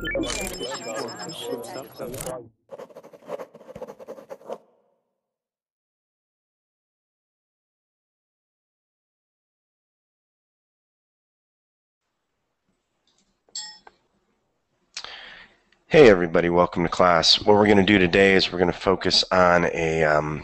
Hey everybody, welcome to class. What we're going to do today is we're going to focus on a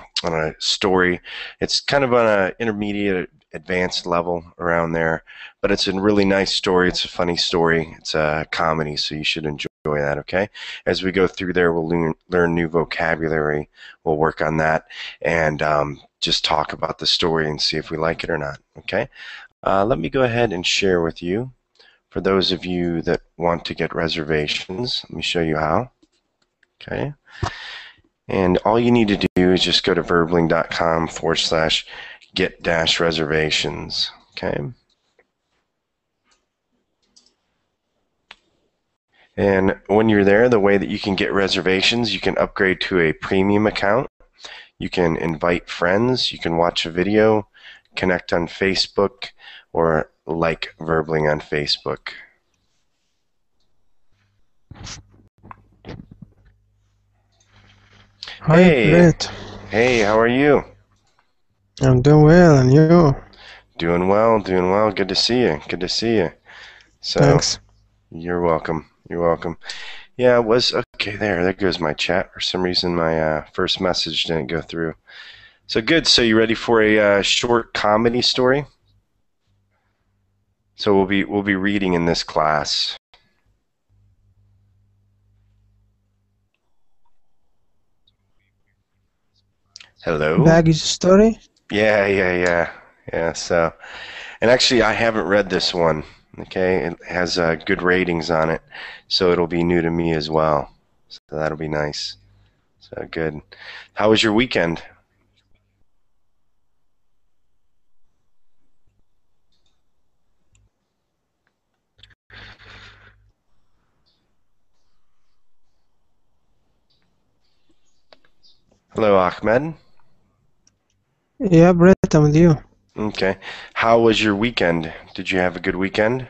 story. It's kind of on an intermediate advanced level around there, but it's a really nice story. It's a funny story. It's a comedy, so you should enjoy that, okay? As we go through there, we'll learn new vocabulary. We'll work on that and just talk about the story and see if we like it or not, okay? Let me go ahead and share with you. For those of you that want to get reservations, let me show you how. Okay. And all you need to do is just go to verbling.com/get-reservations. Okay. And when you're there, the way that you can get reservations, you can upgrade to a premium account. You can invite friends. You can watch a video, connect on Facebook, or like Verbling on Facebook. Hi, Hey, Bret. hey, how are you? I'm doing well, and you? Doing well, doing well. Good to see you. Good to see you. So, Thanks. you're welcome. You're welcome. Yeah, it was okay. There goes my chat. For some reason, my first message didn't go through. So good. So you ready for a short comedy story? So we'll be reading in this class. Hello. Baggio story? Yeah. So, and actually, I haven't read this one. Okay, it has good ratings on it, so it'll be new to me as well. So that'll be nice. So good. How was your weekend? Hello, Ahmed. Yeah, Bret, I'm with you. Okay. How was your weekend? Did you have a good weekend?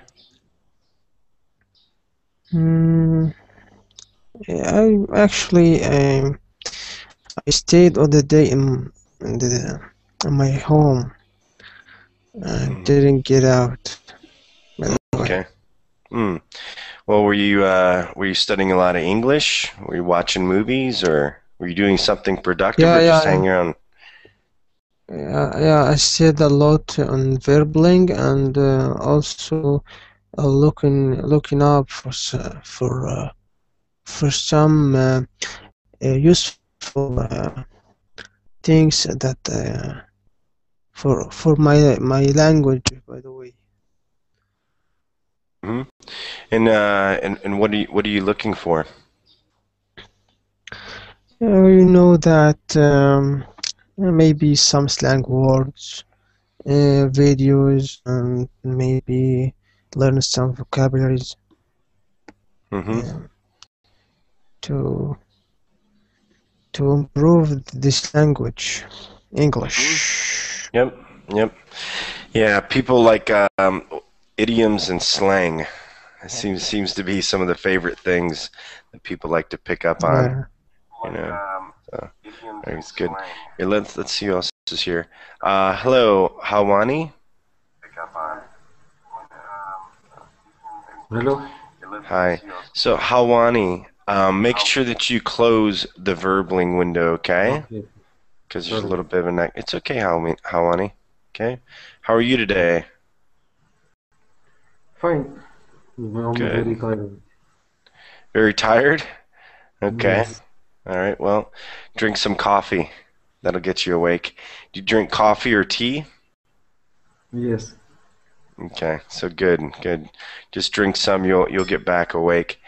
Yeah, I stayed all the day in my home and didn't get out. By the way. Okay. Well, were you studying a lot of English? Were you watching movies, or were you doing something productive, or just hanging around? I stayed a lot on Verbling and also looking up for some useful things that for my language, by the way. Mm-hmm. And what are you looking for? You know that maybe some slang words, videos, and maybe learn some vocabularies Mm-hmm. to improve this language, English. Yep. Yeah, people like idioms and slang. It seems to be some of the favorite things that people like to pick up on. Yeah. You know, so it's good. Here, let's see who else is here. Hello, Hawani. Hello. Hi. So Hawani, make sure that you close the verbling window, okay? Okay. Because there's a Sorry. little bit of a It's okay, Hawani. Okay. How are you today? Fine. I'm Good. very tired. Very tired? Okay. Yes. All right. Well, drink some coffee. That'll get you awake. Do you drink coffee or tea? Yes. Okay. So good. Just drink some. You'll get back awake.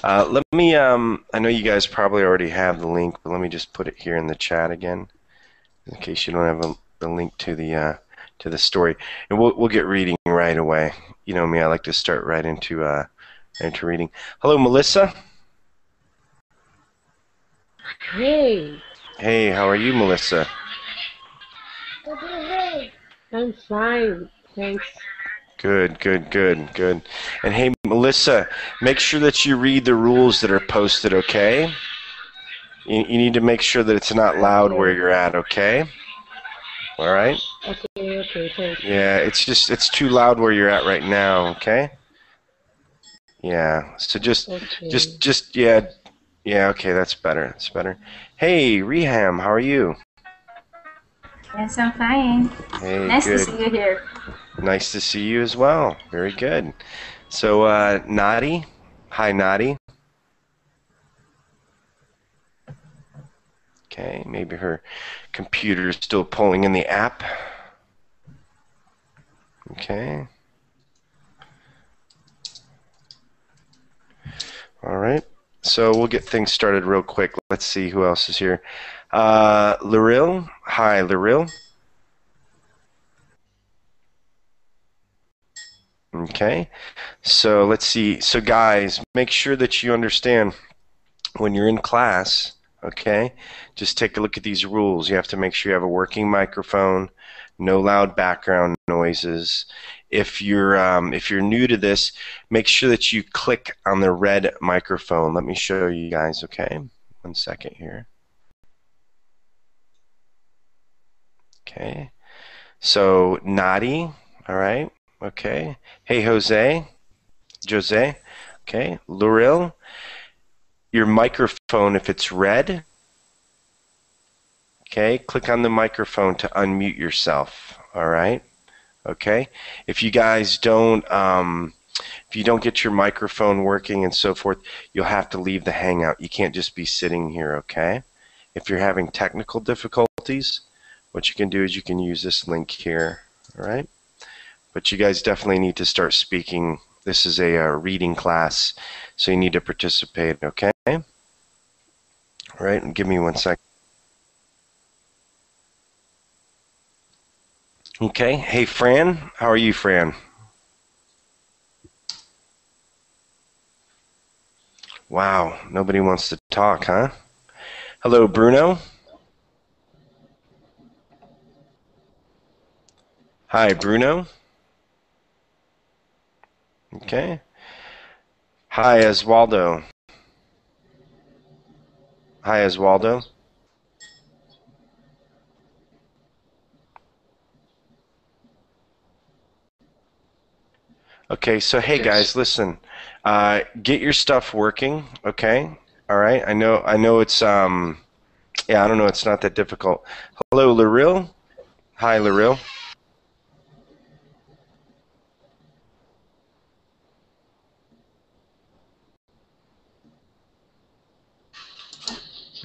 Let me. I know you guys probably already have the link, but let me just put it here in the chat again, in case you don't have the link to the story. And we'll get reading right away. You know me. I like to start right into reading. Hello, Melissa. Hey, Hey, how are you, Melissa? I'm fine, thanks. Good, good, good, good. And hey, Melissa, make sure that you read the rules that are posted, okay? You need to make sure that it's not loud where Okay. you're at, okay? All right? Okay, thanks. Yeah, it's too loud where you're at right now, okay? Yeah. So Okay. yeah, okay, that's better. That's better. Hey, Reham, how are you? Yes, I'm fine. Hey, Nice to good. see you here. Nice to see you as well. Very good. So, Nadi, hi, Nadi. Okay, maybe her computer is still pulling in the app. Okay. All right. So we'll get things started real quick. Let's see who else is here. Loril. Hi, Loril. Okay. So let's see. So guys, make sure that you understand when you're in class, okay, just take a look at these rules. You have to make sure you have a working microphone, no loud background noises. If you're new to this, make sure that you click on the red microphone. Let me show you guys, okay? 1 second here. Okay. So Nadi, all right, okay. Hey Jose, okay. Luril, your microphone, if it's red, okay, click on the microphone to unmute yourself. All right. Okay. If you guys don't, if you don't get your microphone working and so forth, you'll have to leave the Hangout. You can't just be sitting here. Okay. If you're having technical difficulties, what you can do is you can use this link here. All right. But you guys definitely need to start speaking. This is a reading class, so you need to participate. Okay. All right. And give me 1 second. Okay. Hey, Fran. How are you, Fran? Wow. Nobody wants to talk, huh? Hello, Bruno. Hi, Bruno. Okay. Hi, Oswaldo. Hi, Oswaldo. Okay, so hey guys, listen. Get your stuff working, okay? All right. I know it's yeah, I don't know, it's not that difficult. Hello, Laril. Hi, Laril.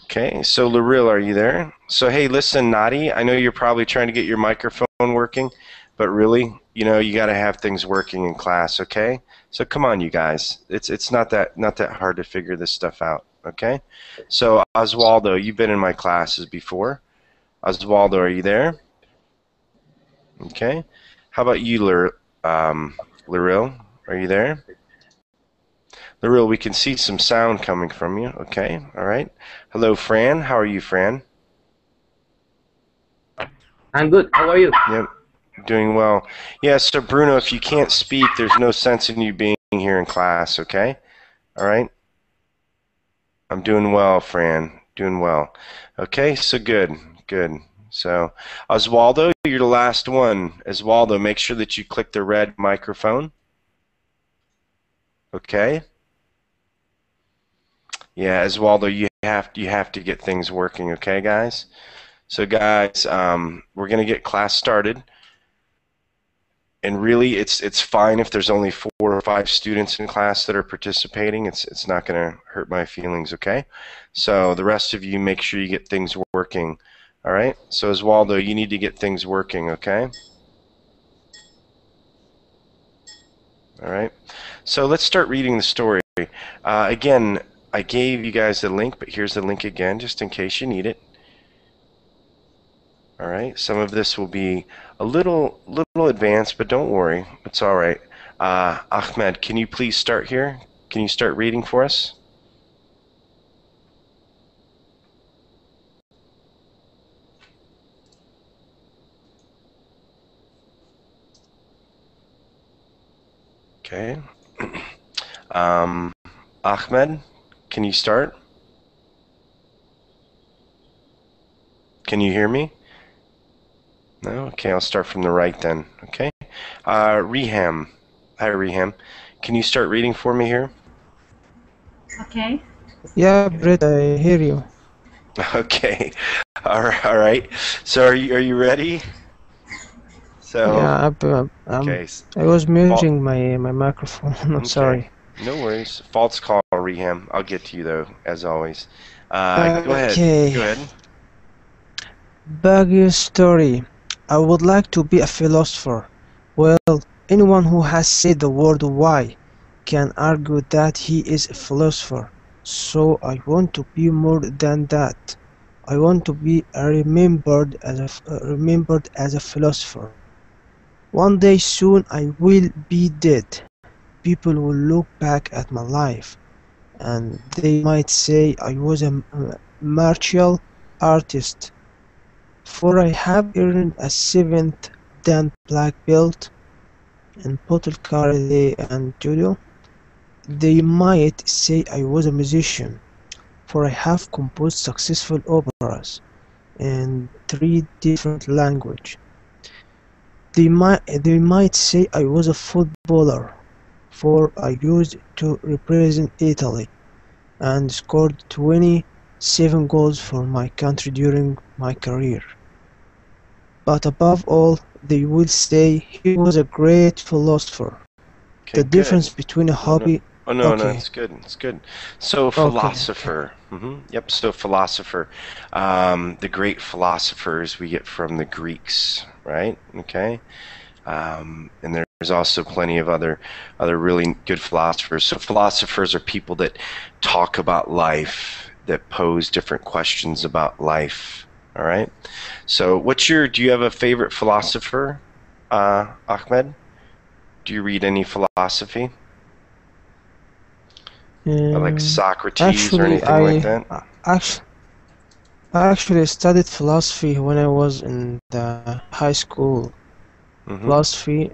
Okay, so Laril, are you there? So hey, listen, Nadi, I know you're probably trying to get your microphone working, but really, you got to have things working in class, okay? So come on, you guys. It's not that hard to figure this stuff out, okay? So Oswaldo, you've been in my classes before. Oswaldo, are you there? Okay. How about you, Laril? Are you there? Laril, we can see some sound coming from you. Okay. All right. Hello, Fran. How are you, Fran? I'm good. How are you? Yep. Doing well. Yeah, so Bruno, if you can't speak, there's no sense in you being here in class, okay? All right? I'm doing well, Fran. Doing well. Okay, so good. Good. So, Oswaldo, you're the last one. Oswaldo, make sure that you click the red microphone. Okay? Yeah, Oswaldo, you have to get things working, okay, guys? So, guys, we're gonna get class started. And really, it's fine if there's only 4 or 5 students in class that are participating. It's not going to hurt my feelings, okay? So the rest of you, make sure you get things working, all right? So Oswaldo, you need to get things working, okay? All right. So let's start reading the story. Again, I gave you guys the link, but here's the link again, just in case you need it. All right. Some of this will be a little advanced, but don't worry, it's all right. Ahmed, can you please start here? Can you start reading for us? Okay. Ahmed, can you start? Can you hear me? No? Okay, I'll start from the right then. Okay. Reham. Hi, Reham. Can you start reading for me here? Okay. Yeah, Bret, I hear you. Okay. All right. So are you ready? So Yeah, okay. I was muting my microphone. I'm Okay. sorry. No worries. False call, Reham. I'll get to you though, as always. Go ahead. Okay. Go ahead. Baggio story. I would like to be a philosopher. Well, anyone who has said the word why can argue that he is a philosopher. So I want to be more than that. I want to be remembered as a philosopher. One day soon I will be dead. People will look back at my life and they might say I was a martial artist, for I have earned a 7th dan black belt in bottle karate and judo. They might say I was a musician, for I have composed successful operas in 3 different languages. They might say I was a footballer, for I used to represent Italy and scored 27 goals for my country during my career. But above all, they will say he was a great philosopher. Okay, The difference good. between a hobby... Oh no, no, Okay. it's good. It's good. So Okay. philosopher. Yep. So philosopher. The great philosophers we get from the Greeks, right? Okay. And there's also plenty of other really good philosophers. So philosophers are people that talk about life, that pose different questions about life. All right. So do you have a favorite philosopher, Ahmed? Do you read any philosophy? Like Socrates or anything like that? I actually studied philosophy when I was in the high school. Philosophy,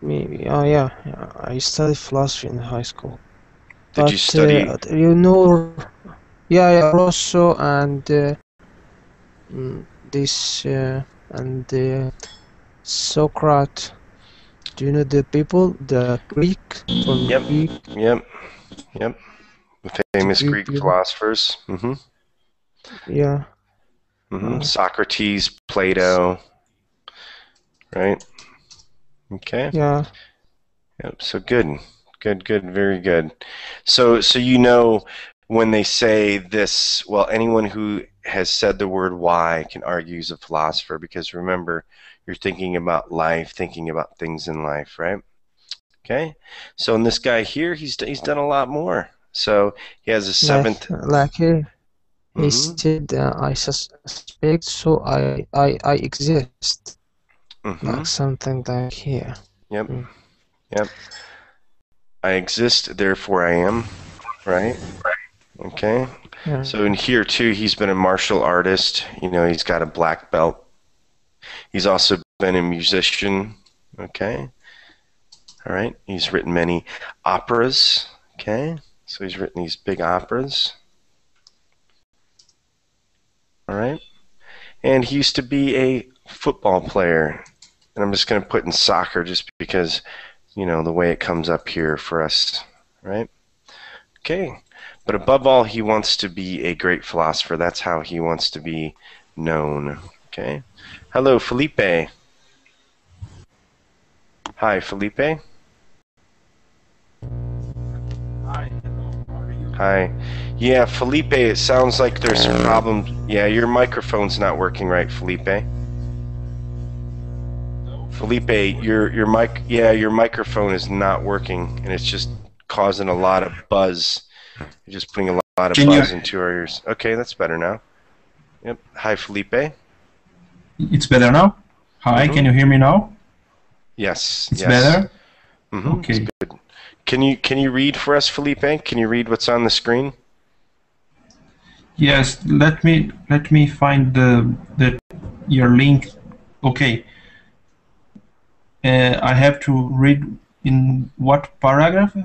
maybe. Oh yeah, I studied philosophy in high school. Did you study? Yeah, Rosso and Socrates. Do you know the people, the Greek from Yep. Greek? Yep. The famous Greek people. philosophers. Yeah. Socrates, Plato. Right. Okay. Yeah. Yep. So good, very good. So when they say this, well, anyone who has said the word why can argue as a philosopher, because remember, you're thinking about life, thinking about things in life, right? Okay. So in this guy here, he's done a lot more. So he has a 7th. Like he said, I suspect, so I exist. Like something like here. Yep. Yep. I exist, therefore I am. Right? Okay. Yeah. So in here too, he's been a martial artist. He's got a black belt. He's also been a musician. Okay. All right. He's written many operas. Okay. So he's written these big operas. All right. And he used to be a football player. And I'm just going to put in soccer just because, the way it comes up here for us. Right? Okay. But above all, he wants to be a great philosopher. That's how he wants to be known. Okay. Hello, Felipe. Hi, Felipe. Hi. Yeah, Felipe, it sounds like there's some problems. Yeah, your microphone's not working right, Felipe. Felipe, your microphone is not working, and it's just causing a lot of buzz. You're just putting a lot of buzz into our ears. Okay, that's better now. Yep. Hi, Felipe. It's better now? Hi, can you hear me now? Yes. It's better? Okay. It's good. Can you read for us, Felipe? Can you read what's on the screen? Yes, let me find your link. Okay. I have to read In what paragraph?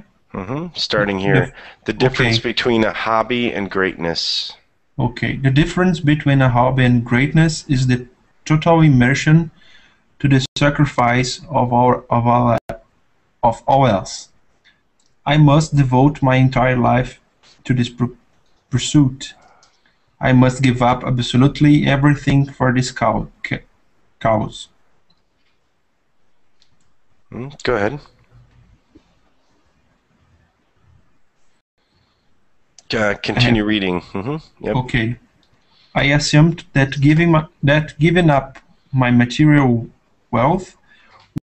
Starting here. The difference Okay. between a hobby and greatness. Okay. The difference between a hobby and greatness is the total immersion to the sacrifice of all else. I must devote my entire life to this pursuit. I must give up absolutely everything for this cause. Go ahead. Continue reading. Yep. Okay. I assumed that giving up my material wealth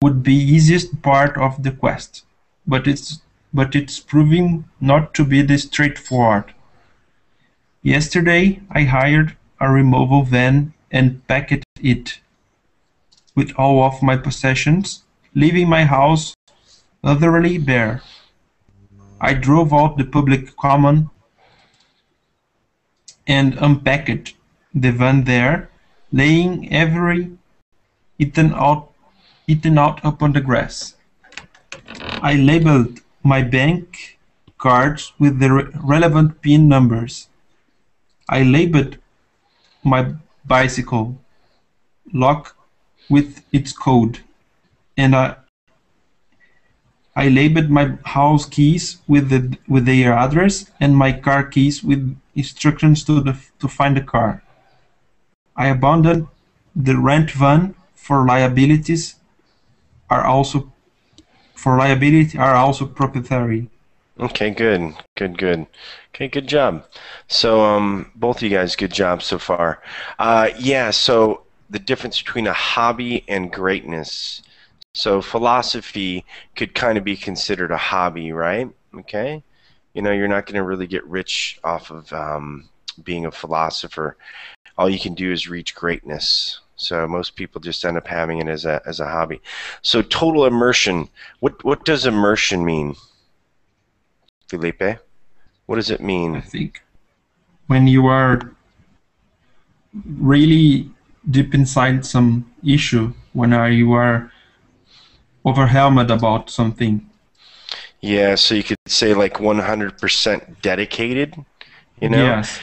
would be easiest part of the quest, but it's proving not to be this straightforward. Yesterday I hired a removal van and packed it with all of my possessions, leaving my house utterly bare. I drove out the public common and unpacked the van there, laying every eaten out upon the grass. I labeled my bank cards with the relevant PIN numbers. I labeled my bicycle lock with its code, and I labeled my house keys with their address and my car keys with instructions to find the car. I abandoned the rent van for liabilities are also proprietary. Okay, good. Okay, good job. So, both of you guys, good job so far. Yeah, so the difference between a hobby and greatness. So philosophy could kind of be considered a hobby, right? Okay. You know, you're not going to really get rich off of being a philosopher. All you can do is reach greatness. So most people just end up having it as a hobby. So total immersion. What does immersion mean, Felipe? What does it mean? I think when you are really deep inside some issue, when you are overwhelmed about something. Yeah, so you could say like 100% dedicated, you know? Yes.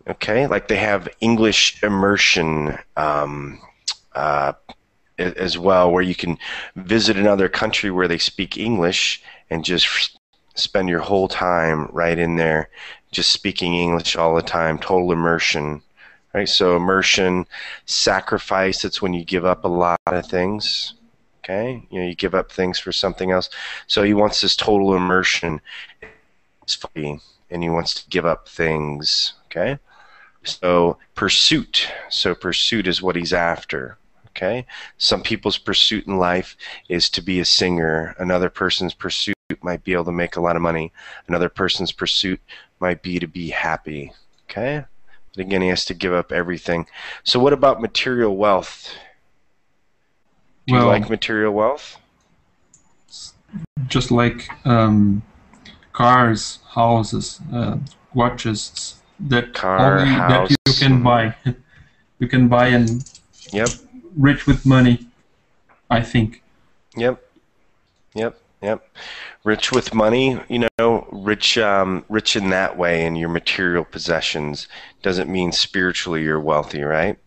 Okay, like they have English immersion as well, where you can visit another country where they speak English and just spend your whole time right in there, just speaking English all the time, total immersion. Right, so immersion, sacrifice, it's when you give up a lot of things. Okay, you know, you give up things for something else. So he wants this total immersion, and he wants to give up things. Okay, so pursuit. So pursuit is what he's after. Okay, some people's pursuit in life is to be a singer. Another person's pursuit might be able to make a lot of money. Another person's pursuit might be to be happy. Okay, but again, he has to give up everything. So what about material wealth? Do you like material wealth? Just like cars, houses, watches, that you can buy. You can buy and rich with money, I think. Yep. Rich with money, you know, rich in that way in your material possessions doesn't mean spiritually you're wealthy, right?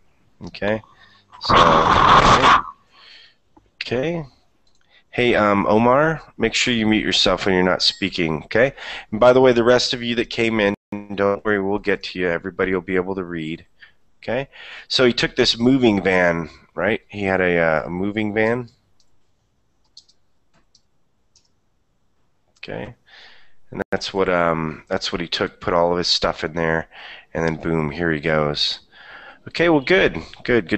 Okay. So, okay. Hey, Omar, make sure you mute yourself when you're not speaking, okay? And by the way, the rest of you that came in, don't worry, we'll get to you. Everybody will be able to read, okay? So he took this moving van, right? He had a moving van. Okay, and that's what he took, put all of his stuff in there, and then boom, here he goes. Okay, well, good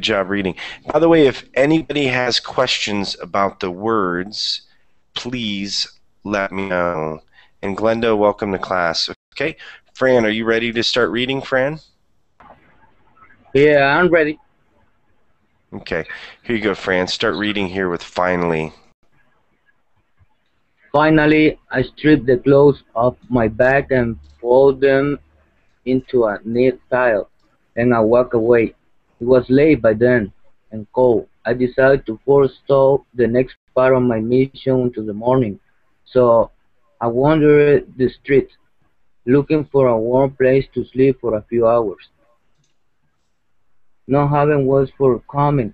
job reading. By the way, if anybody has questions about the words, please let me know. And Glenda, welcome to class. Okay, Fran, are you ready to start reading, Fran? Yeah, I'm ready. Okay, here you go, Fran. Start reading here with finally. Finally, I stripped the clothes off my back and folded them into a neat pile, and I walked away. It was late by then, and cold. I decided to forestall the next part of my mission into the morning. So I wandered the streets, looking for a warm place to sleep for a few hours. No heaven was forthcoming.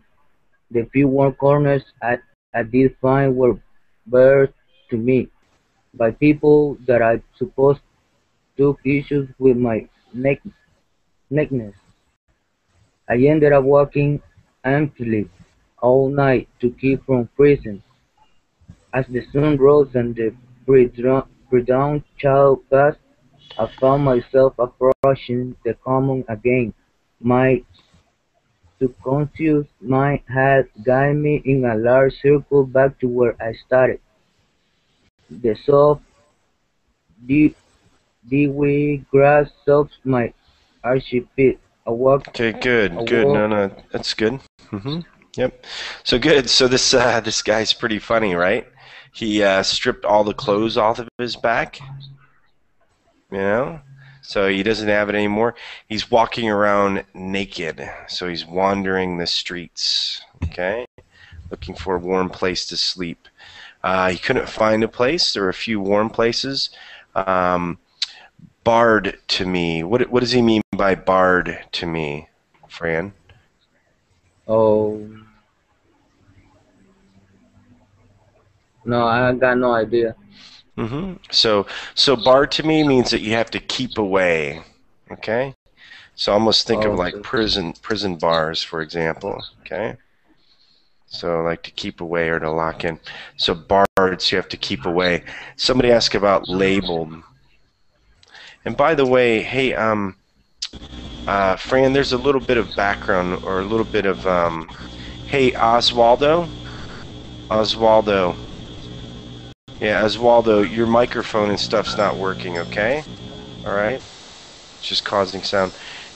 The few warm corners I did find were bare to me by people that I suppose took issues with my nakedness. I ended up walking emptily all night to keep from freezing. As the sun rose and the pre-dawn chill passed, I found myself approaching the common again. My subconscious mind had guided me in a large circle back to where I started. The soft, deep, dewy grass soaks my archy feet. I walked. Okay, good, good. walked. No, that's good. Yep. So good. So this guy's pretty funny, right? He stripped all the clothes off of his back. You know, so he doesn't have it anymore. He's walking around naked. So he's wandering the streets. Okay, looking for a warm place to sleep. He couldn't find a place. There were a few warm places. Barred to me. What does he mean by barred to me, Fran? Oh, no, I got no idea. So barred to me means that you have to keep away. Okay. So almost think of like prison bars, for example. Okay. So like to keep away or to lock in. So barred, so you have to keep away. Somebody asked about labeled. And by the way, hey, Fran, there's a little bit of background or a little bit of, hey, Oswaldo. Yeah, Oswaldo, your microphone and stuff's not working, okay? All right? It's just causing sound.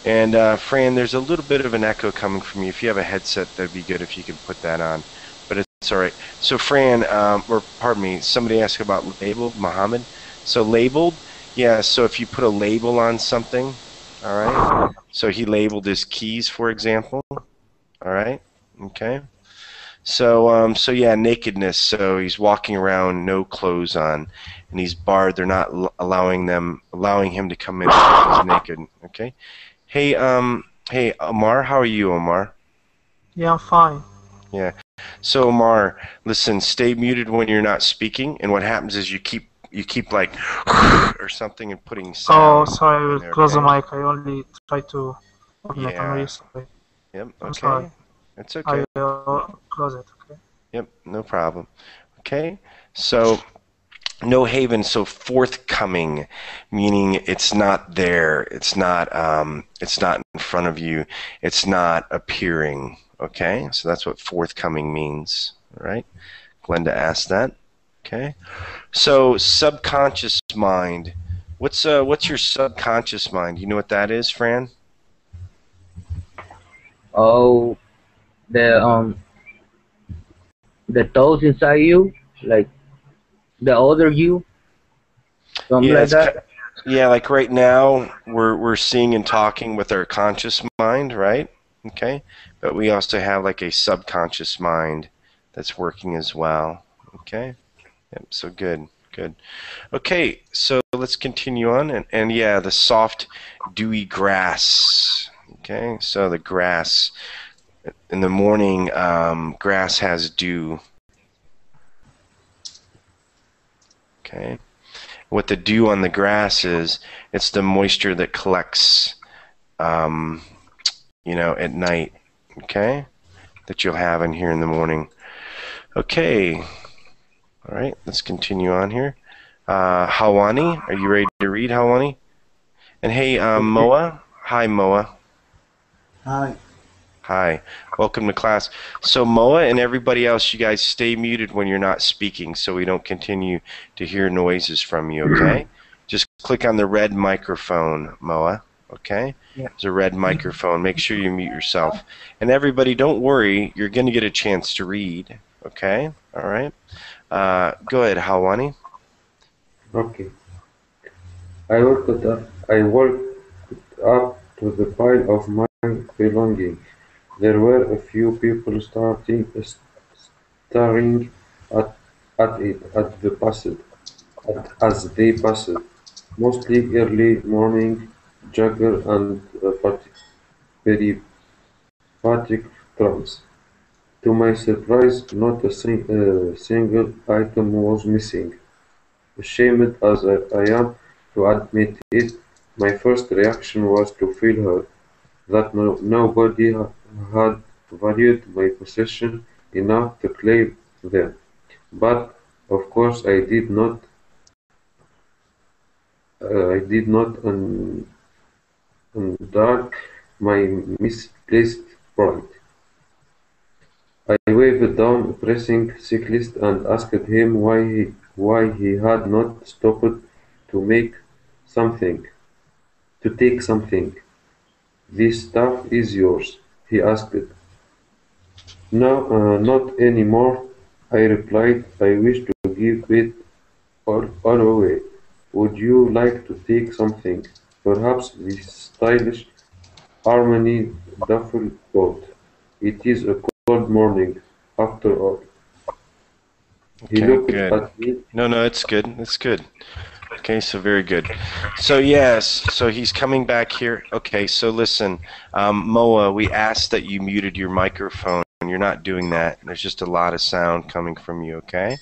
And Fran, there's a little bit of an echo coming from you. If you have a headset, that'd be good if you could put that on. But it's all right. So Fran, or pardon me, somebody asked about labeled, Muhammad. So labeled, yeah, so if you put a label on something, all right? So he labeled his keys, for example. All right? Okay. So yeah, nakedness. So he's walking around, no clothes on, and he's barred. They're not allowing him to come in because he's naked. Okay. Hey, hey, Omar, how are you, Omar? Yeah, I'm fine. Yeah. So Omar, listen, stay muted when you're not speaking, and what happens is you keep like or something and putting Oh, sound. sorry, I will there, close the okay? mic. I only try to open it. I'm really sorry. Yep. I'm Okay. sorry. That's okay. I will close it, okay? Yep. No problem. Okay. So. No haven, so forthcoming, meaning it's not there, it's not in front of you, it's not appearing. Okay, so that's what forthcoming means. All right, Glenda asked that. Okay, so subconscious mind. What's your subconscious mind? You know what that is, Fran? Oh, the thoughts inside you, like the other you, something Yeah, like that. yeah, like right now we're seeing and talking with our conscious mind, right? Okay, but we also have like a subconscious mind that's working as well. Okay, yep, so good. Okay, so let's continue on, and yeah, the soft, dewy grass. Okay, so the grass in the morning, grass has dew. Okay. What the dew on the grass is, it's the moisture that collects, at night, okay, that you'll have in here in the morning. Okay, all right, let's continue on here. Hawani, are you ready to read, Hawani? And hey, Moa, hi, Moa. Hi. Hi, welcome to class. So Moa and everybody else, you guys stay muted when you're not speaking so we don't continue to hear noises from you, okay? Just click on the red microphone, Moa, okay? Yeah. There's a red microphone. Make sure you mute yourself. And everybody, don't worry. You're going to get a chance to read, okay? All right? Go ahead, Hawani. Okay. I walked up to the pile of my belongings. There were a few people staring at, as they passed, mostly early morning jogger and peripatetic trance. To my surprise, not a single item was missing. Ashamed as I am to admit it, my first reaction was to feel hurt that nobody had valued my possession enough to claim them. But of course, I did not undrug my misplaced pride. I waved down a pressing cyclist and asked him why he had not stopped to make something, to take something. "This stuff is yours," he asked. "No, not anymore," I replied. "I wish to give it all away. Would you like to take something? Perhaps this stylish Armani duffel coat. It is a cold morning, after all." He Okay, looked good. at me. No, it's good. It's good. Okay, so very good. So yes, so he's coming back here. Okay, so listen, Moa, we asked that you muted your microphone. You're not doing that. There's just a lot of sound coming from you, okay?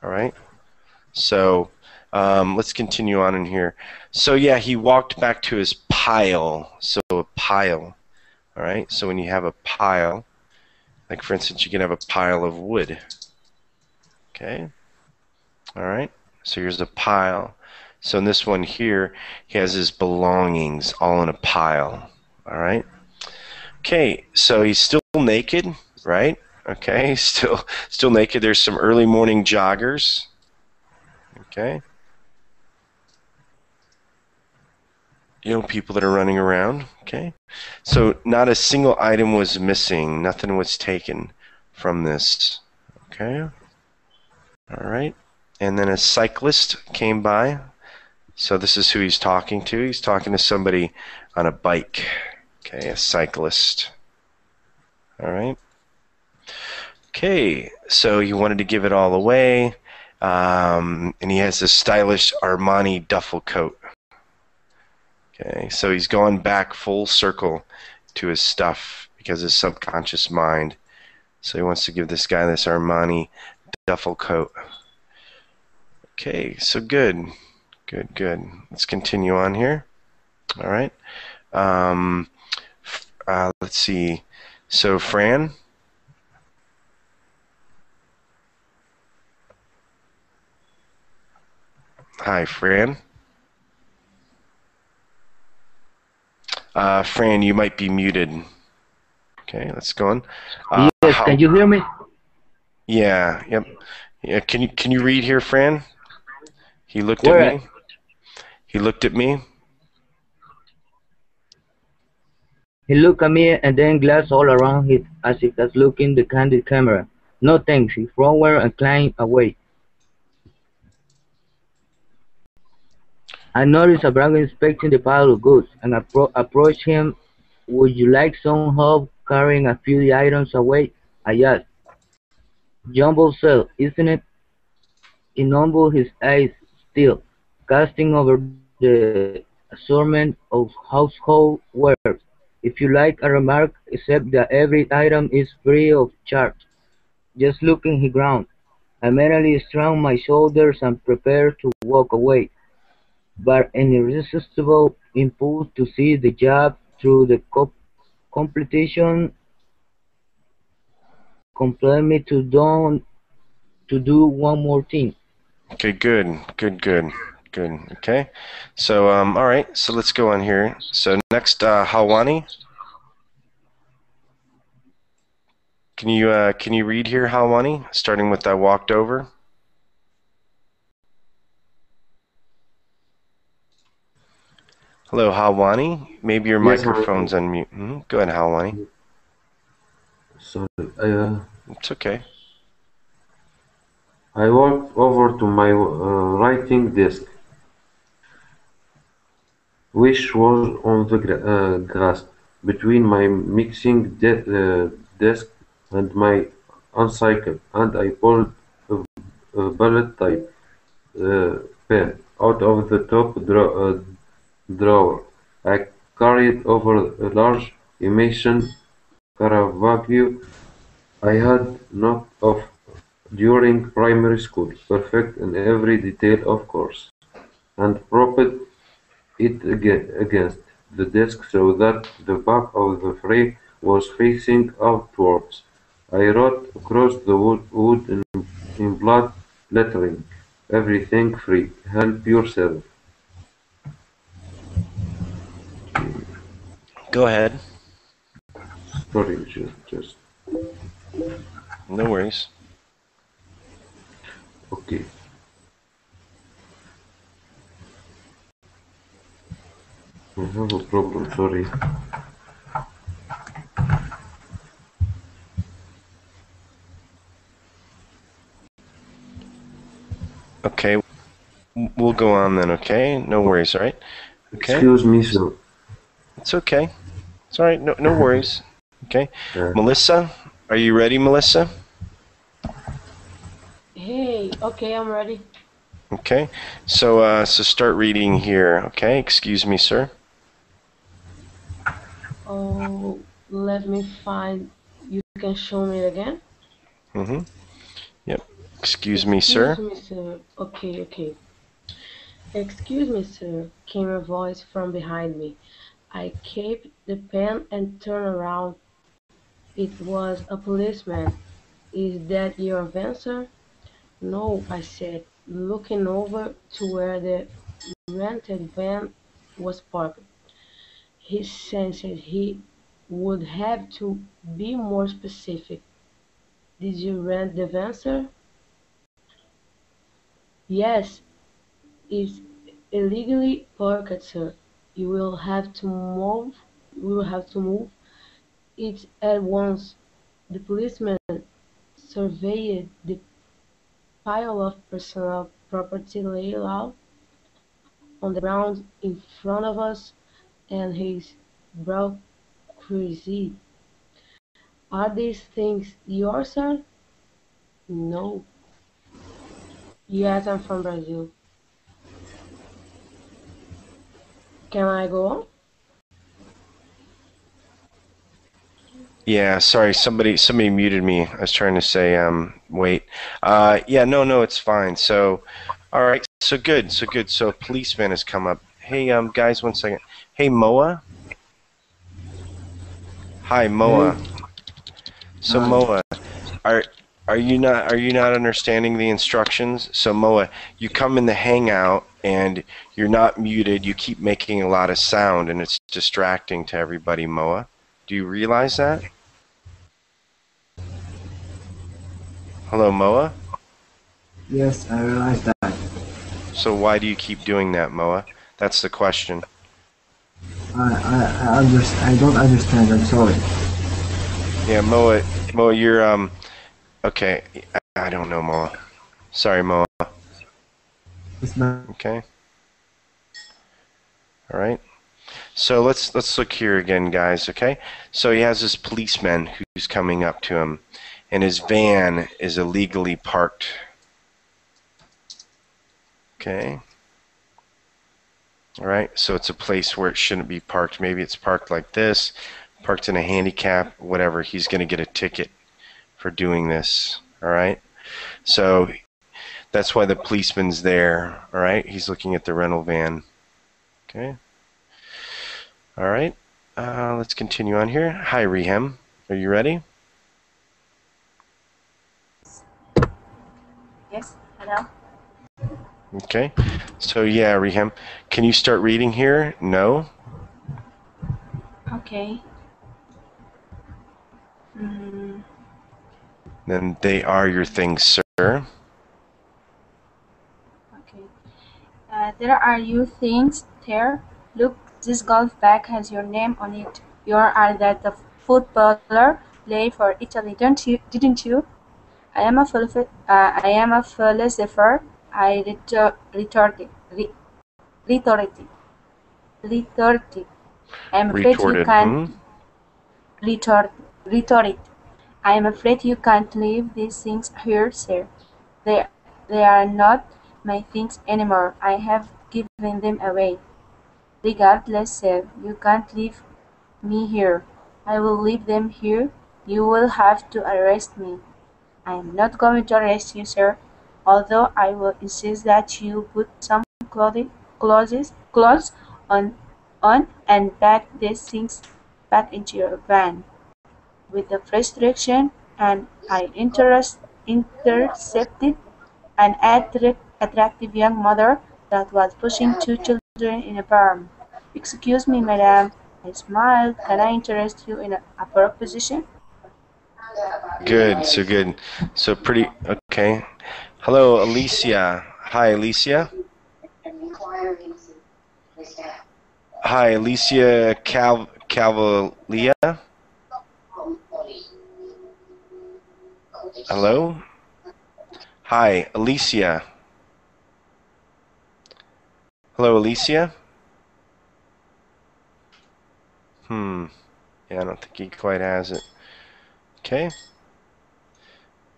All right. So let's continue on in here. So yeah, he walked back to his pile. So a pile. All right. So when you have a pile, like for instance, you can have a pile of wood. Okay. All right. So here's a pile. So in this one here, he has his belongings all in a pile. All right. Okay. So he's still naked, right? Okay. Still naked. There's some early morning joggers. Okay. You know, people that are running around. Okay. So not a single item was missing. Nothing was taken from this. Okay. All right. And then a cyclist came by. So this is who he's talking to. He's talking to somebody on a bike. Okay, a cyclist. All right. Okay, so he wanted to give it all away. And he has this stylish Armani duffel coat. Okay, so he's going back full circle to his stuff because his subconscious mind. So he wants to give this guy this Armani duffel coat. Okay, so good. Good. Let's continue on here. All right. Let's see. So, Fran. Hi, Fran. Fran, you might be muted. Okay, let's go on. Yes, can you hear me? Yeah, yep. Yeah, can you read here, Fran? He looked Where? at me. He looked at me. He looked at me and then glanced all around it as if he was looking the candid camera. "No thanks," he frowned and climbed away. I noticed a Baggio inspecting the pile of goods and approached him. "Would you like some help carrying a few items away?" I asked. "Jumbo sale, isn't it?" He nibbled his eyes still, casting over the assortment of household wares. "If you like a remark, except that every item is free of charge." "Just looking," he groaned. I mentally shrugged my shoulders and prepared to walk away, but an irresistible impulse to see the job through the completion compelled me to do one more thing. Okay, good. Okay, so all right. So let's go on here. So next, Hawani. Can you read here, Hawani? Starting with "I walked over." Hello, Hawani. Maybe your Yes, microphone's on mute. Go ahead, Hawani. sorry. It's okay. I walked over to my writing desk, which was on the grass between my mixing desk and my uncycle, and I pulled a bullet type pen out of the top drawer. I carried over a large emission Caravaggio I had knocked off during primary school, perfect in every detail of course, and propped it against the desk so that the back of the frame was facing outwards. I wrote across the wood in blood lettering, "Everything free. Help yourself." Go ahead. Sorry, just No worries. okay. I have a problem, sorry. Okay, we'll go on then, okay? No worries, all right? Okay. Excuse me, sir. It's okay. It's all right, no worries. Okay. Melissa, are you ready, Melissa? Hey, okay, I'm ready. Okay. So start reading here, okay? Excuse me, sir. Oh, let me find. You can show me it again? Mm-hmm. Yep. Excuse me, sir. Excuse me, sir. Okay. Excuse me, sir, came a voice from behind me. I kept the pen and turned around. It was a policeman. Is that your van, sir? No, I said, looking over to where the rented van was parked. He sensed he would have to be more specific. Did you rent the van, sir? Yes, it's illegally parked, sir. You will have to move. We will have to move it at once. The policeman surveyed the pile of personal property laid out on the ground in front of us, and his brow creased. Are these things yours, sir? No. Yes, I'm from Brazil. Can I go on? Yeah, sorry, somebody muted me. I was trying to say, wait. Yeah, no, it's fine. So, all right, so good. So a policeman has come up. Hey, guys, 1 second. Hey, Moa. Hi, Moa. So Moa, are you not understanding the instructions? So Moa, you come in the hangout and you're not muted. You keep making a lot of sound and it's distracting to everybody, Moa. Do you realize that? Hello, Moa? Yes, I realize that. So why do you keep doing that, Moa? That's the question. I don't understand. I'm sorry. Yeah, Moa, you're okay. I don't know, Moa. Sorry, Moa. It's not. Okay. All right. So let's look here again, guys. Okay. So he has this policeman who's coming up to him, and his van is illegally parked. Okay. All right. So it's a place where it shouldn't be parked. Maybe it's parked like this, parked in a handicap, whatever. He's going to get a ticket for doing this. All right. So that's why the policeman's there. All right. He's looking at the rental van. Okay. All right. Let's continue on here. Hi, Rehem. Are you ready? Yes, hello. Okay. So yeah, Rehem, can you start reading here? No? Okay. Then they are your things, sir. Okay. There are your things there. Look, this golf bag has your name on it. You are that the footballer play for Italy, didn't you? I am a philosopher. I retorted. I am afraid you Retorted. can't retorted. I am afraid you can't leave these things here, sir. They are not my things anymore. I have given them away. Regardless, sir, you can't leave me here. I will leave them here. You will have to arrest me. I am not going to arrest you, sir, although I will insist that you put some clothes on and pack these things back into your van. With the first direction, and I intercepted an attractive young mother that was pushing two children in a pram. "Excuse me, madam," I smiled. "Can I interest you in a proposition?" Good, so good. So pretty, okay. Hello, Alicia. Hi, Alicia. Hi, Alicia Cavalia. Hello? Hi, Alicia. Hello, Alicia? Yeah, I don't think he quite has it. Okay.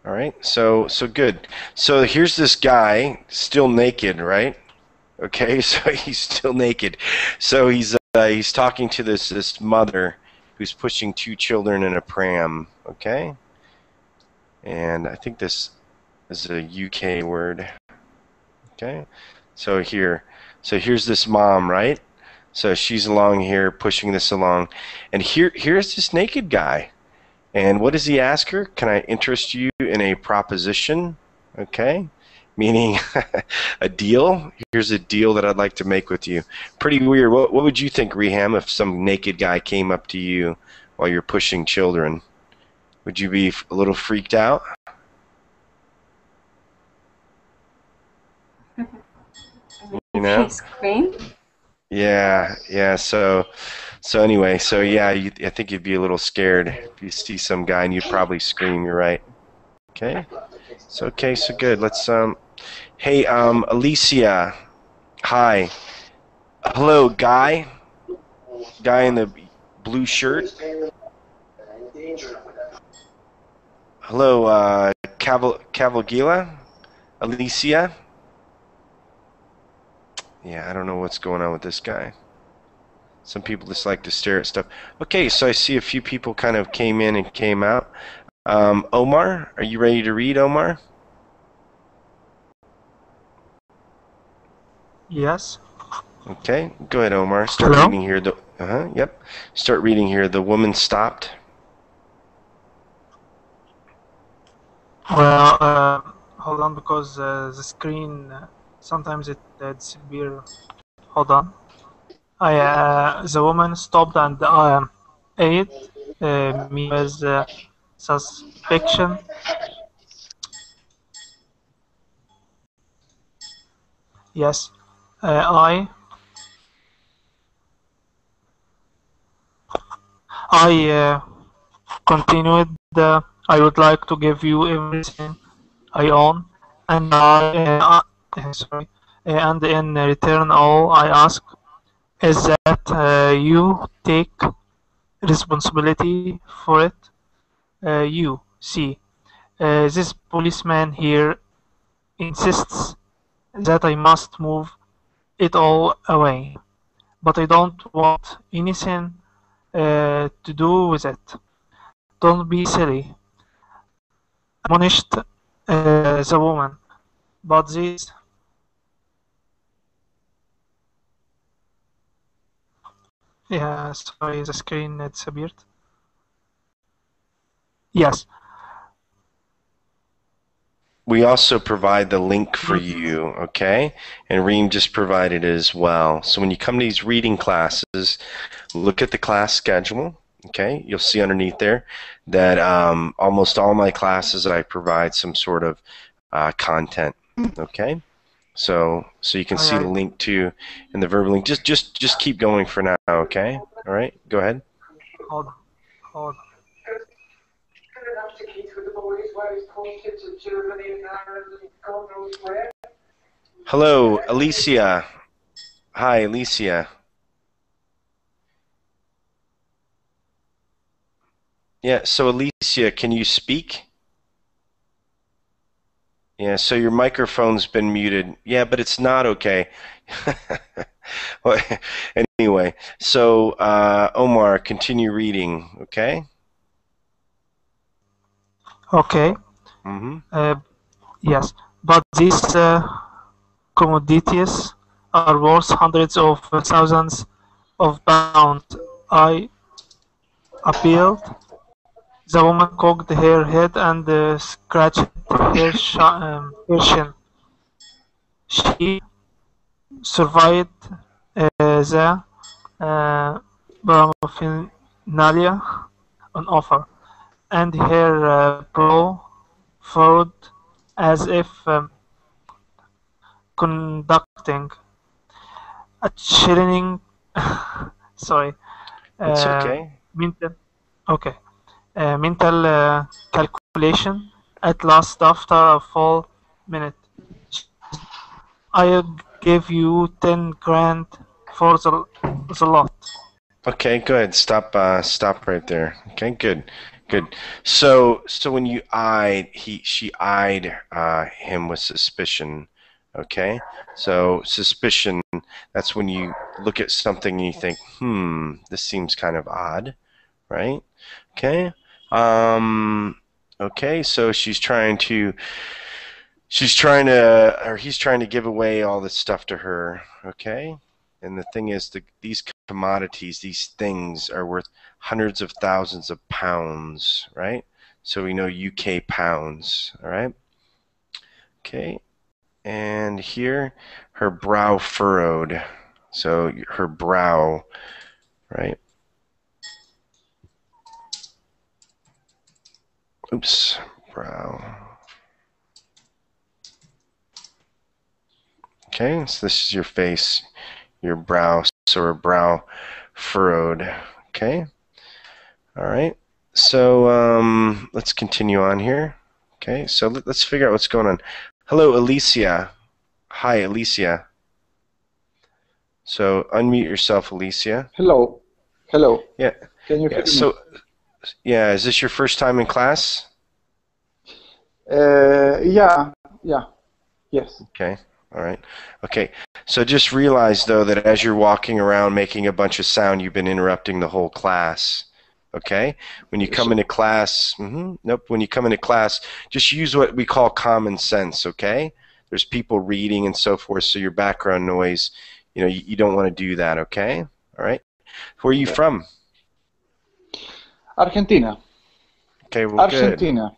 All right. So good. So here's this guy still naked, right? Okay. So he's still naked. So he's talking to this mother who's pushing two children in a pram. Okay. And I think this is a UK word. Okay. So here's this mom, right? So she's along here pushing this along, and here's this naked guy. And what does he ask her? Can I interest you in a proposition? Okay. Meaning a deal. Here's a deal that I'd like to make with you. Pretty weird. What would you think, Reham, if some naked guy came up to you while you're pushing children? Would you be a little freaked out? You know? Scream? Yeah. So anyway, so yeah, I think you'd be a little scared if you see some guy, and you'd probably scream. You're right. Okay. So good. Let's Hey, Alicia. Hi. Hello, guy. Guy in the blue shirt. Hello, Cavalgila. Alicia. Yeah, I don't know what's going on with this guy. Some people just like to stare at stuff. Okay, so I see a few people kind of came in and came out. Omar, are you ready to read, Omar? Yes. Okay, go ahead, Omar. Start Hello? reading here. Yep. Start reading here. The woman stopped. Well, hold on, because the screen sometimes it disappears. Hold on. The woman stopped and eyed me with suspicion. Yes, I continued. I would like to give you everything I own, and sorry, and in return, all I ask is that you take responsibility for it. You see, this policeman here insists that I must move it all away, but I don't want anything to do with it. Don't be silly, admonished the woman. But this, yeah, sorry, the screen disappeared. Yes. We also provide the link for Mm. you, okay? And Reem just provided it as well. So when you come to these reading classes, look at the class schedule, okay? You'll see underneath there that almost all my classes I provide some sort of content, okay? So you can see the link to and the verbal link. Just keep going for now, okay? All right, go ahead. Hold on. Hello, Alicia. Hi, Alicia. Yeah, so Alicia, can you speak? Yeah, so your microphone's been muted. Yeah, but it's not okay. Well, anyway, so Omar, continue reading, okay? Okay. Mm-hmm. Yes, but these commodities are worth hundreds of thousands of pounds. I appealed. The woman cocked her head and scratched her chin. She surveyed the paraphernalia on offer, and her brow furrowed as if conducting a chilling sorry It's uh, okay. mental okay mental calculation. At last, after a full minute, she said, "I'll give you 10 grand for the lot." Okay, go ahead. Stop right there. Okay, good, good. So when you eyed, she eyed him with suspicion. Okay, so suspicion. That's when you look at something and you think, this seems kind of odd, right? Okay. Okay. So he's trying to, or he's trying to give away all this stuff to her. Okay. And the thing is, these commodities, these things are worth hundreds of thousands of pounds, right? So we know UK pounds, all right? Okay. And here, her brow furrowed. So her brow, right? Oops, brow. Okay, so this is your face, your brow, so her brow furrowed. Okay, all right. So let's continue on here. Okay, so let's figure out what's going on. Hello, Alicia. Hi, Alicia. So unmute yourself, Alicia. Hello. Hello. Yeah. Can you Yeah. hear me? So, yeah, is this your first time in class? Yeah. Yes. Okay. All right. Okay. So just realize, though, that as you're walking around making a bunch of sound, you've been interrupting the whole class. Okay? When you come into class, nope, when you come into class, just use what we call common sense, okay? There's people reading and so forth, so your background noise, you don't want to do that, okay? All right? Where are you from? Argentina. Okay, well, Argentina.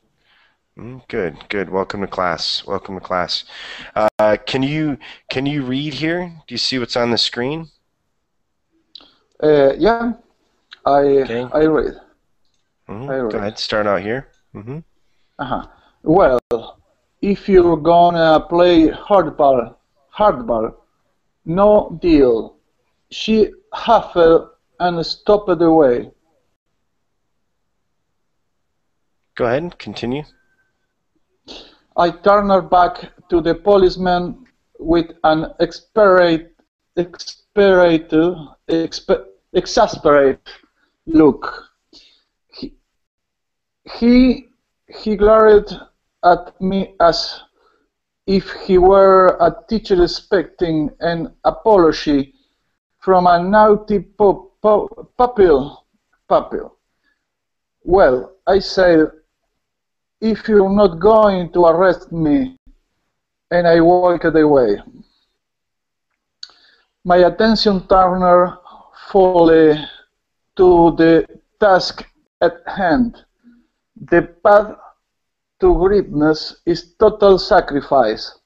Good. Good. Welcome to class. Welcome to class. Can you read here? Do you see what's on the screen? Yeah. I read. I read. Go ahead. Start out here. Well, if you're gonna play hardball, no deal. She huffed and stopped away. Go ahead. Continue. I turned back to the policeman with an exasperated look. He glared at me as if he were a teacher expecting an apology from a naughty pupil. Well, I said, if you're not going to arrest me, and I walked away. My attention turned fully to the task at hand. The path to greatness is total sacrifice.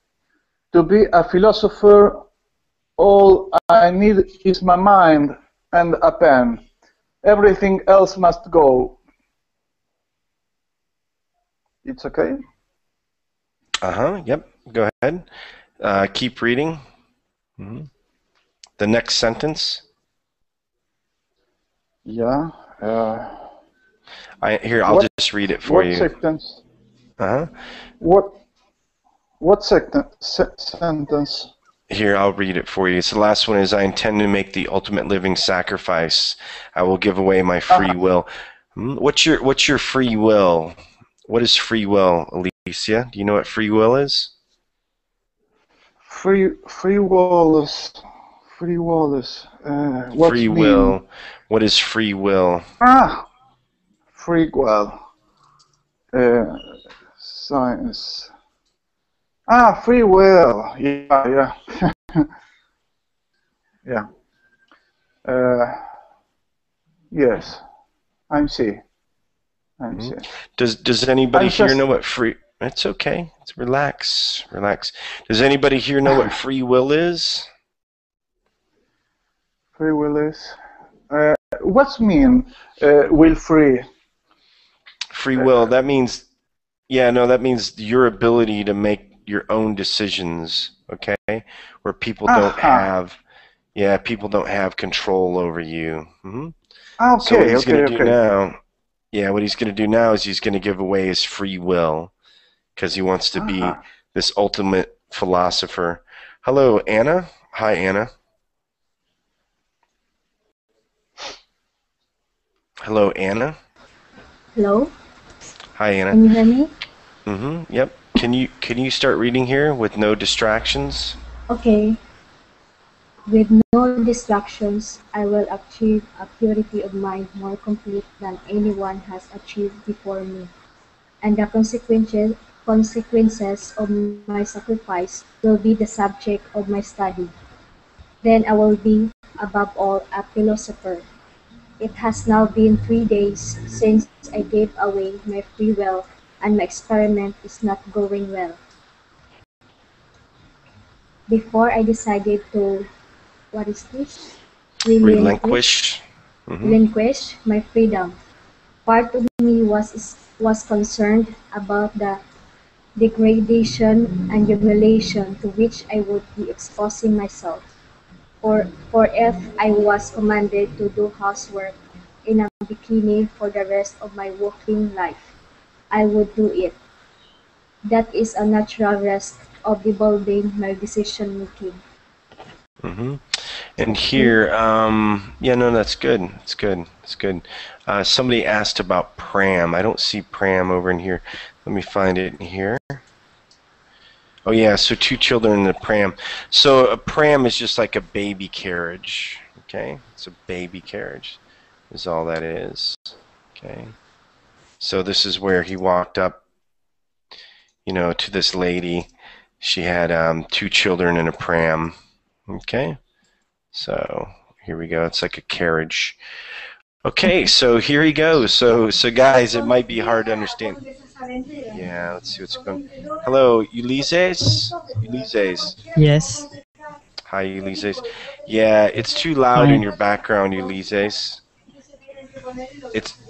To be a philosopher, all I need is my mind and a pen. Everything else must go. It's okay? Yep. Go ahead. Keep reading. The next sentence. Yeah. I'll just read it for you. What sentence? What sentence? Here, I'll read it for you. So the last one is, I intend to make the ultimate living sacrifice. I will give away my free will. What's your free will? What is free will, Alicia, do you know what free will is? Free Wallace. Free Wallace. What's Free mean? will. What is free will? Ah, free will. Science. Ah, free will. Yeah, yeah. Yeah. Yes. I'm see. I'm see. Does anybody I'm here know just what free? It's okay. It's relax. Does anybody here know what free will is? free will is. What's mean? Will free. Free will. That means, yeah, no, that means your ability to make your own decisions. Okay, where people don't have, yeah, people don't have control over you. So what Okay, he's going okay, to do okay. now, yeah, what he's going to do now is he's going to give away his free will because he wants to be this ultimate philosopher. Hello, Anna. Hi, Anna. Hello, Anna. Hello? Hi, Anna. Can you hear me? Yep. Can you start reading here with no distractions? Okay. With no distractions, I will achieve a purity of mind more complete than anyone has achieved before me, and the consequences of my sacrifice will be the subject of my study. Then I will be, above all, a philosopher. It has now been 3 days since I gave away my free will, and my experiment is not going well. Before I decided to, what is this? Relinquish, Relinquish. relinquish my freedom. Part of me was concerned about the degradation and humiliation to which I would be exposing myself. For if I was commanded to do housework in a bikini for the rest of my working life, I would do it. That is a natural rest of devolving my decision making. And here, yeah, no, that's good. It's good. It's good. Somebody asked about pram. I don't see pram over in here. Let me find it in here. Oh yeah, so 2 children in a pram. So a pram is just like a baby carriage. Okay, it's a baby carriage. Is all that is. Okay. So this is where he walked up, to this lady. She had 2 children in a pram. Okay. So here we go. It's like a carriage. Okay, so here he goes. So guys, it might be hard to understand. Yeah, let's see what's going on. Hello, Ulysses? Ulysses. Yes. Hi, Ulysses. Yeah, it's too loud in Hi. your background, Ulysses.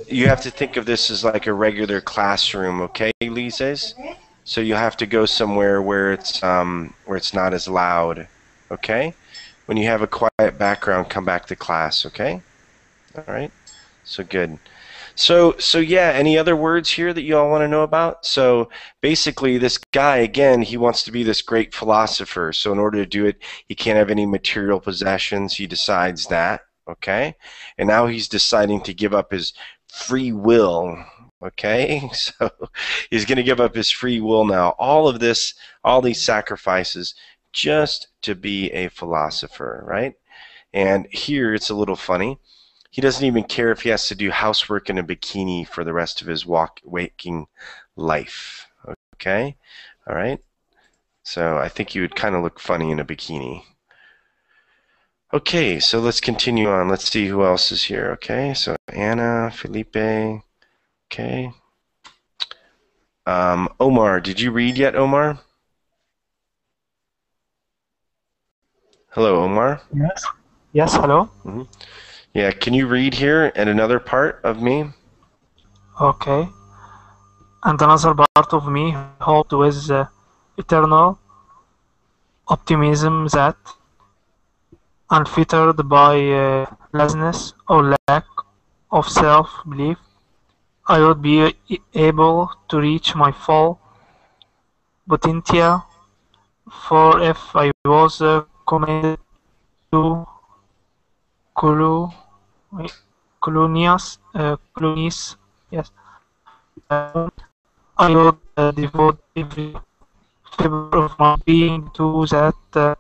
You have to think of this as like a regular classroom, okay, Ulysses? So you have to go somewhere where it's not as loud, okay? When you have a quiet background, come back to class, okay? All right. So good. So yeah, any other words here that you all want to know about? So basically this guy, again, he wants to be this great philosopher. So in order to do it, he can't have any material possessions. He decides that, okay? And now he's deciding to give up his free will, okay? So he's going to give up his free will now. All of this, all these sacrifices just to be a philosopher, right? And here it's a little funny. He doesn't even care if he has to do housework in a bikini for the rest of his waking life. Okay? All right? So I think you would kind of look funny in a bikini. Okay, so let's continue on. Let's see who else is here. Okay, so Anna, Felipe. Okay. Omar, did you read yet, Omar? Hello, Omar. Yes. Yes, hello. Yeah, can you read here at another part of me? Okay. And another part of me hoped with eternal optimism that, unfettered by laziness or lack of self-belief, I would be able to reach my full potential. For if I was commanded to colo- colonies, yes, I would devote every fiber of my being to that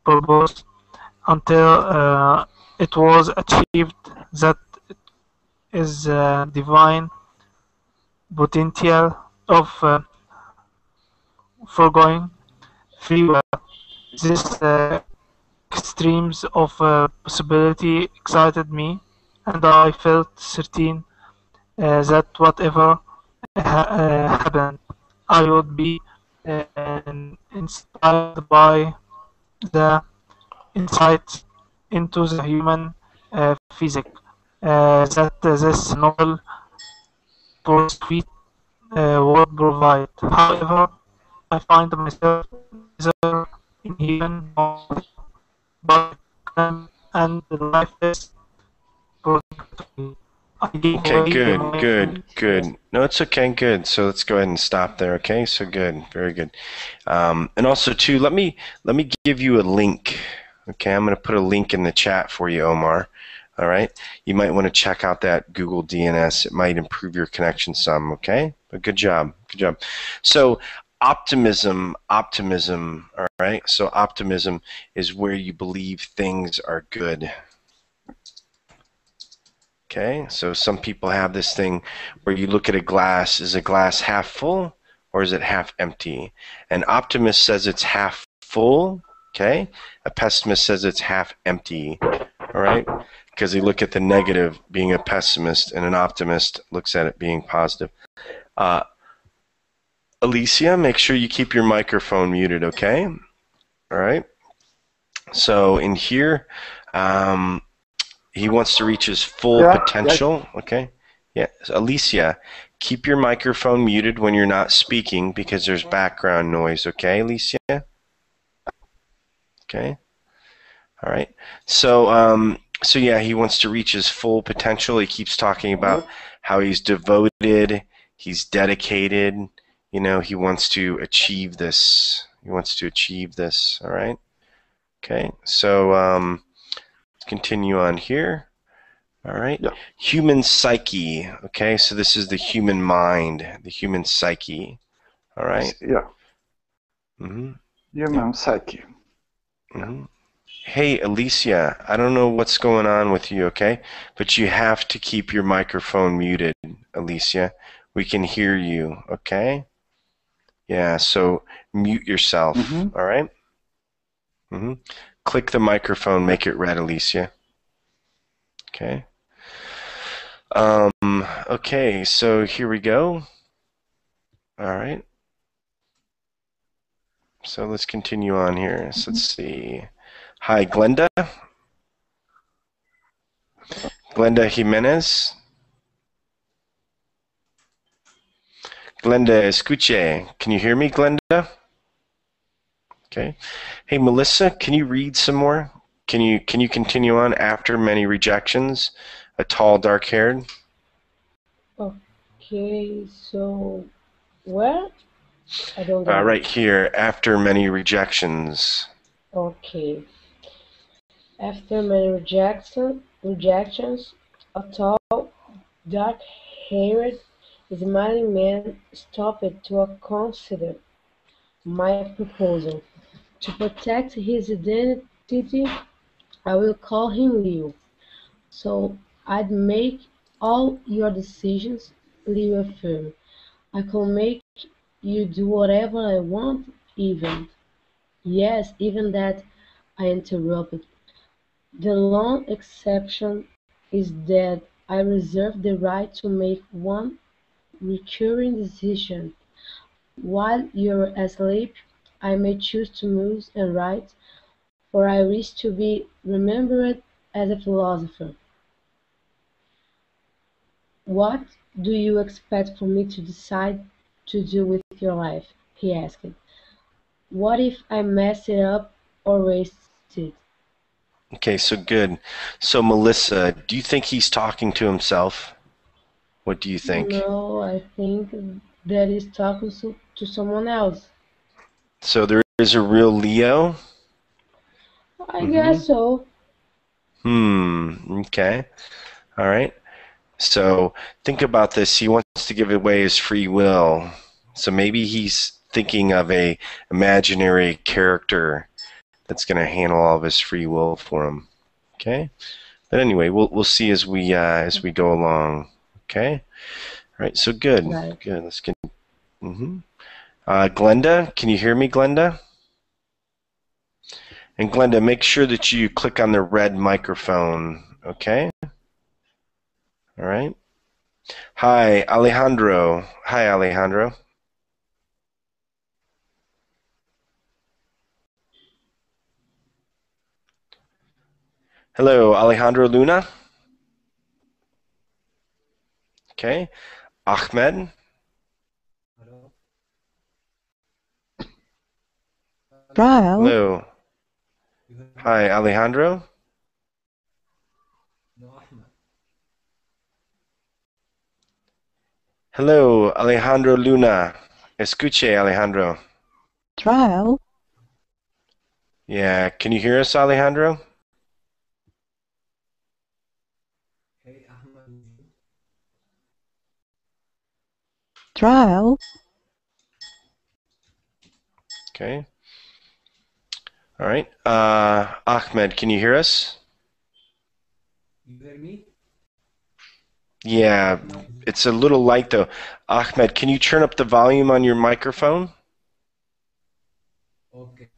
purpose until it was achieved. That is divine potential of foregoing free will. This extremes of possibility excited me, and I felt certain that whatever happened, I would be inspired by the insights into the human physique that this novel pursuit would provide. However, I find myself neither in heaven nor but and the lifeless purgatory. I gave Okay, away good, my good, good. No, it's okay, good. So let's go ahead and stop there. Okay, so good, very good. And also, too, let me give you a link. Okay, I'm going to put a link in the chat for you, Omar. All right, you might want to check out that Google DNS. It might improve your connection some. Okay, but good job, good job. So optimism. All right. So optimism is where you believe things are good. Okay, so some people have this thing where you look at a glass, is a glass half full or is it half empty? An optimist says it's half full, okay? A pessimist says it's half empty, all right? Because they look at the negative being a pessimist and an optimist looks at it being positive. Alicia, make sure you keep your microphone muted, okay? All right. So in here, he wants to reach his full potential. Okay. Yeah. So Alicia, keep your microphone muted when you're not speaking because there's background noise. Okay, Alicia? Okay. All right. So yeah, he wants to reach his full potential. He keeps talking about how he's devoted, he's dedicated. You know, he wants to achieve this. He wants to achieve this. All right. Okay. So let's continue on here. All right. Yeah. Human psyche. Okay, so this is the human mind, the human psyche. All right. Yeah. Mm-hmm. Human psyche. Mm-hmm. Hey, Alicia, I don't know what's going on with you, okay? But you have to keep your microphone muted, Alicia. We can hear you, okay? Yeah, so mute yourself, all right? Mm-hmm. Click the microphone, make it red, Alicia. Okay. Okay, so here we go. All right. So let's continue on here. So let's see. Hi, Glenda. Glenda Jimenez. Glenda, escuche. Can you hear me, Glenda? Okay. Hey, Melissa, can you read some more? Can you continue on after many rejections? A tall, dark-haired. Okay, so where? I don't get it. Right here, after many rejections. Okay. After many rejections, a tall, dark-haired, smiling man stopped to consider my proposal. To protect his identity, I will call him Leo. So I'd make all your decisions, Leo affirmed. I can make you do whatever I want, even. Yes, even that, I interrupted. The lone exception is that I reserve the right to make one recurring decision. While you're asleep, I may choose to muse and write, for I wish to be remembered as a philosopher. What do you expect for me to decide to do with your life? He asked. What if I mess it up or waste it? Okay, so good. So Melissa, do you think he's talking to himself? What do you think? No, I think that he's talking to someone else. So there is a real Leo? I guess so. Okay. All right. So think about this. He wants to give away his free will. So maybe he's thinking of a imaginary character that's going to handle all of his free will for him. Okay, but anyway, we'll see as we go along. Okay, all right. So good, Right. good. Let's get. Glenda, can you hear me, Glenda? And Glenda, make sure that you click on the red microphone. Okay. All right. Hi, Alejandro. Hi, Alejandro. Hello, Alejandro Luna. Okay. Ahmed. Trial. Hello. Hi, Alejandro. Hello, Alejandro Luna. Escuche, Alejandro. Trial. Yeah, can you hear us, Alejandro? Trial. Okay. All right. Ahmed, can you hear us? You hear me? Yeah, it's a little light though. Ahmed, can you turn up the volume on your microphone? Okay.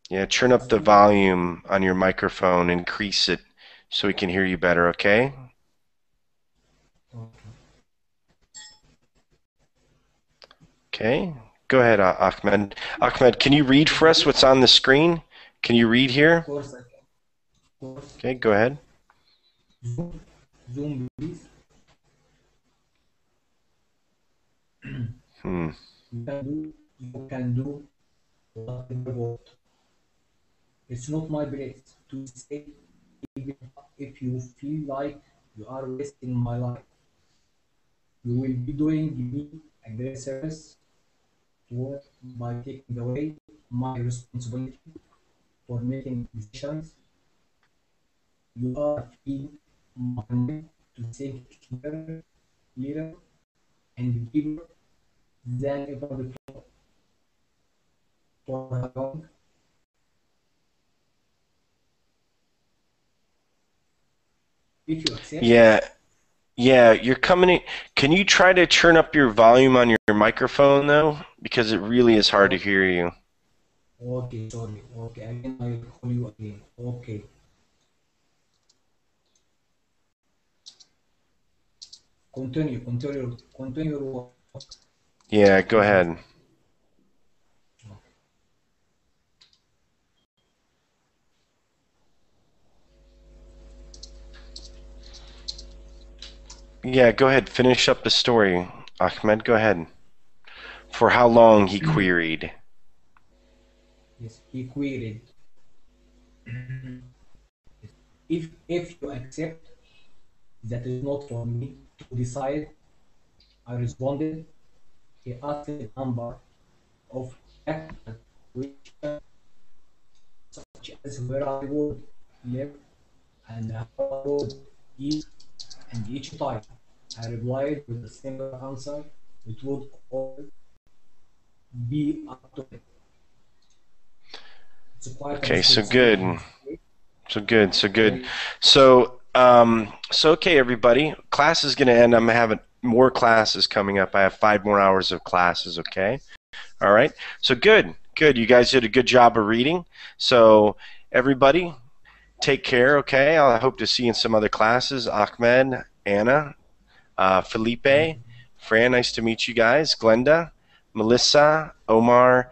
Yeah, turn up the volume on your microphone, increase it so we can hear you better, okay? Okay, go ahead, Ahmed. Ahmed, can you read for us what's on the screen? Can you read here? Of course I can. Of course. Okay, go ahead. Zoom, please. You can do whatever you want. It's not my place to say, even if you feel like you are wasting my life. You will be doing me a great service by taking away my responsibility for making decisions. You are freeing my mind to think clearer and deeper than ever before. For how long? If you accept. Yeah, you're coming in. Can you try to turn up your volume on your microphone though? Because it really is hard to hear you. Okay, sorry. Okay, again, I will call you again. Okay. Continue. Yeah, go ahead. Yeah, go ahead. Finish up the story, Ahmed. Go ahead. For how long, he queried. Yes, he queried. If you accept that is not for me to decide, I responded. He asked a number of practical questions, such as where I would live and how I would eat, and each time I replied with a simple answer. It would all be up to him. It's quite a Okay, so good. So good. Okay. So okay, everybody. Class is going to end. I'm having more classes coming up. I have 5 more hours of classes, okay? All right. So good. Good. You guys did a good job of reading. So everybody, take care, okay? I hope to see you in some other classes. Ahmed, Anna, Felipe, Fran, nice to meet you guys. Glenda, Melissa, Omar,